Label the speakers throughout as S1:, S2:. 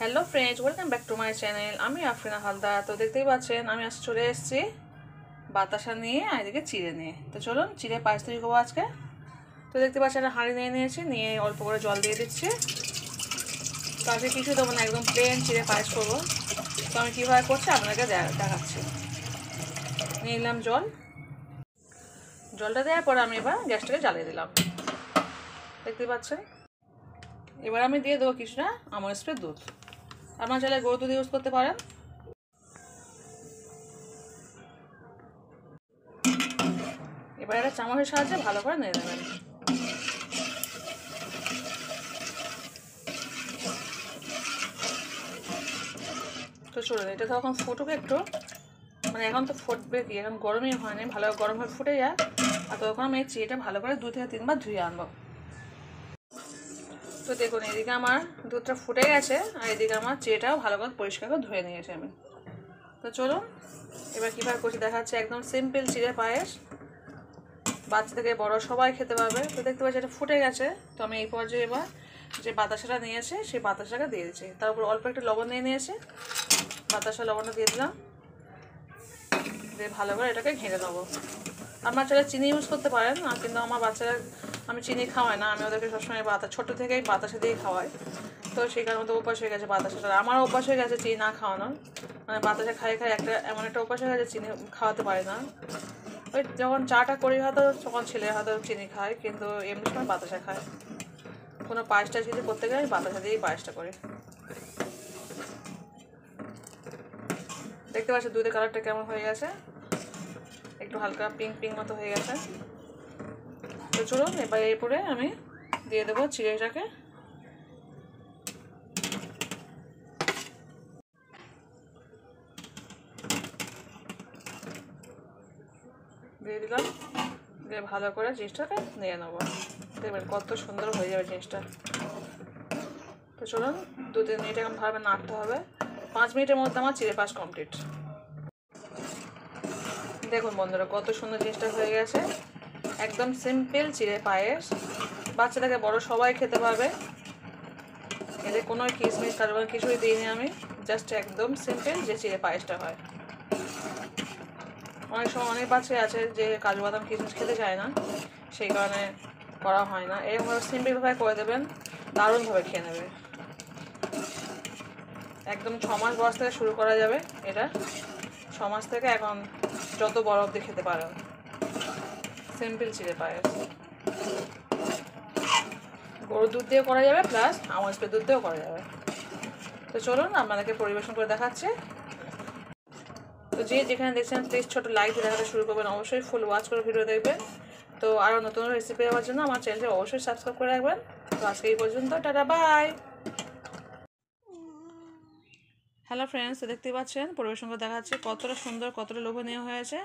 S1: Hello friends, welcome back to my channel. আমি আফরিনা হালদার। তো দেখতেই পাচ্ছেন আমি আজ চলে এসেছি বাতাসা নিয়ে আর এদিকে চিড়ে নিয়ে। তো চলুন চিড়ে পায়েস তৈরি করবো আজকে। তো দেখতে পাচ্ছেন একটা হাঁড়ি নিয়ে নিয়েছি, নিয়ে অল্প করে জল দিয়ে দিচ্ছি। তো আজকে কিছু দেবো না, একদম প্লেন চিড়ে পায়েস করবো। তো আমি কীভাবে করছি আপনাকে দেখাচ্ছি। নিয়ে নিলাম জল। জলটা দেওয়ার পরে আমি এবার গ্যাসটাকে জ্বালিয়ে দিলাম, দেখতে পাচ্ছেন। এবার আমি দিয়ে দেবো কিছুটা আমুল স্প্রে দুধ। আপনারা চাইলে গরুর দুধ ইউজ করতে পারেন। এবার একটা চামচের সাহায্যে ভালো করে নেড়ে নেবেন। তো চলুন, এটা তো এখন ফুটুক একটু, মানে এখন তো ফুটবে কি, এখন গরমই হয়নি, ভালো গরম হয়ে ফুটে যায়। আর তখন আমি এই চিড়েটা ভালো করে 2 থেকে 3 বার ধুয়ে আনবো। তো দেখুন এদিকে আমার দুধটা ফুটে গেছে, আর এদিকে আমার চিড়েটাও ভালো করে পরিষ্কার করে ধুয়ে নিয়েছি আমি। তো চলুন এবার কীভাবে করছি দেখাচ্ছি। একদম সিম্পল চিড়ে পায়েস, বাচ্চা থেকে বড় সবাই খেতে পারবে। তো দেখতে পাচ্ছি এটা ফুটে গেছে। তো আমি এই পর্যায়ে এবার যে বাতাসাটা নিয়েছি সেই বাতাসাটা দিয়ে দিচ্ছি। তার উপর অল্প একটু লবণ নিয়ে নিয়েছি, বাতাসা লবণটা দিয়ে দিলাম, দিয়ে ভালো করে এটাকে ঘেঁটে নেবো। আপনার চাইলে চিনি ইউজ করতে পারেন, কিন্তু আমার বাচ্চারা, আমি চিনি খাওয়াই না, আমি ওদেরকে সবসময় ছোটো থেকেই বাতাসা দিয়েই খাওয়াই। তো সেই কারণে তো অভ্যাস হয়ে গেছে বাতাসাটা। আমারও অভ্যাস হয়ে গেছে চিনি না খাওয়ানোর, মানে বাতাসা খাই একটা এমন একটা অভ্যাস হয়ে গেছে চিনি খাওয়াতে পারে না। ওই যখন চাটা করি হয়তো তখন ছেলে হয়তো চিনি খায়, কিন্তু এমনি সময় বাতাসা খায়। কোনো পায়েসটা যদি করতে গেলে আমি বাতাসা দিয়েই পায়েসটা করি। দেখতে পাচ্ছি দুধের কালারটা কেমন হয়ে গেছে, একটু হালকা পিঙ্ক পিঙ্ক মতো হয়ে গেছে। তো চলুন এবার এরপরে আমি দিয়ে দেবো চিড়েটাকে। দিয়ে দিলাম, দিয়ে ভালো করে জিনিসটাকে নিয়ে নেবো। দেখবেন কত সুন্দর হয়ে যাবে জিনিসটা। তো চলুন 2-3 মিনিট এখন ভালো নাড়তে হবে। 5 মিনিটের মধ্যে আমার চিড়ে পায়েস কমপ্লিট। দেখুন বন্ধুরা কত সুন্দর জিনিসটা হয়ে গেছে। একদম সিম্পল চিড়ে পায়েস, বাচ্চা থেকে বড় সবাই খেতে পারবে। এতে কোনো কিশমিশ কাজু বাদাম কিছুই দিইনি আমি, জাস্ট একদম সিম্পল যে চিড়ে পায়েসটা হয়। অনেক সময় অনেক বাচ্চা আছে যে কাজু বাদাম কিশমিশ খেতে চায় না, সেই কারণে করা হয় না। এরকমভাবে সিম্পলভাবে করে দেবেন, দারুণভাবে খেয়ে নেবে। একদম 6 মাস বয়স থেকে শুরু করা যাবে এটা, 6 মাস থেকে এখন যত বড় অবধি খেতে পারেন। সিম্পল চিড়ে পায়েস গরুর দুধ দিয়েও করা যাবে, প্লাস আমুল স্প্রে দুধ দিয়েও করা যাবে। তো চলুন আপনাদেরকে পরিবেশন করে দেখাচ্ছে। তো যে যেখানে দেখছেন প্লিজ ছোটো লাইক দিয়ে দেখাতে শুরু করবেন, অবশ্যই ফুল ওয়াচ করে ভিডিও দেখবেন। তো আরও নতুন রেসিপি দেওয়ার জন্য আমার চ্যানেলটি অবশ্যই সাবস্ক্রাইব করে রাখবেন। তো আজকে এই পর্যন্ত, টাটা বাই। হ্যালো ফ্রেন্ডস, তো দেখতেই পাচ্ছেন পরিবেশন করে দেখাচ্ছি কতটা সুন্দর, কতটা লোভনীয় হয়েছে।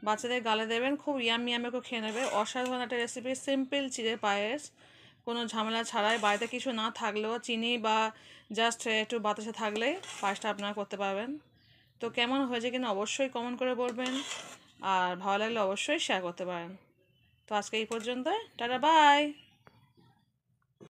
S1: বাচ্চাদের গালে দেবেন, খুব ইয়ামি ইয়ামি করে খেয়ে নেবে। অসাধারণ একটা রেসিপি, সিম্পল চিড়ে পায়েস, কোনো ঝামেলা ছাড়াই। বাড়িতে কিছু না থাকলেও চিনি বা জাস্ট একটু বাতাসে থাকলেই পায়েসটা আপনারা করতে পারবেন। তো কেমন হয়েছে কিনা অবশ্যই কমেন্ট করে বলবেন, আর ভালো লাগলে অবশ্যই শেয়ার করতে পারেন। তো আজকে এই পর্যন্ত, টাটা বাই।